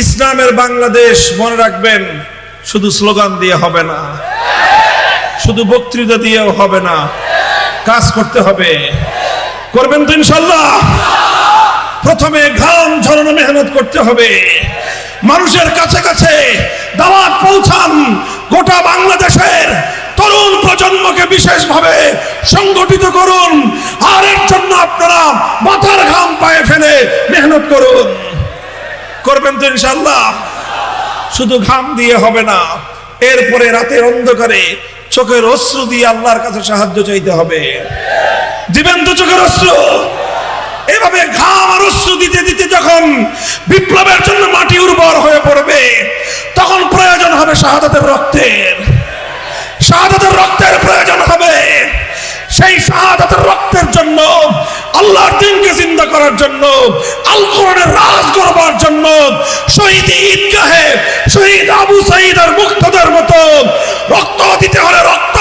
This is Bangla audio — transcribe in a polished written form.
ইসলামের বাংলাদেশ মনে রাখবেন, শুধু স্লোগান দিয়ে হবে না, শুধু বক্তৃতা দিয়েও হবে না, কাজ করতে হবে। করবেন তো ইনশাআল্লাহ? প্রথমে ঘাম ঝরানো মেহনত করতে হবে, মানুষের কাছে কাছে দাওয়াত পৌঁছান, গোটা বাংলাদেশের তরুণ প্রজন্মকে বিশেষভাবে সংগঠিত করুন, আর এর জন্য আপনারা মাথার ঘাম পায়ে ফেলে মেহনত করুন। করবেন তো ইনশাআল্লাহ? শুধু ঘাম দিয়ে হবে না, এরপরে রাতের অন্ধকারে চোখের অশ্রু দিয়ে আল্লাহর কাছে সাহায্য চাইতে হবে। দিবেন তো চোখের অশ্রু? এভাবে ঘাম আর অশ্রু দিতে দিতে যখন বিপ্লবের জন্য মাটি উর্বর হয়ে পড়বে, তখন প্রয়োজন হবে শাহাদাতের রক্তের। শাহাদাতের রক্তের প্রয়োজন হবে। সেই শাহাদাতের রক্তের জন্য, আল্লাহর দ্বীনকে জিন্দা করার জন্য, আল কোরআনের রাজ করবার জন্য শহীদ ঈদগাহে শহীদ আবু সাঈদ আর মুক্তাদার মতো রক্ত দিতে হলে রক্ত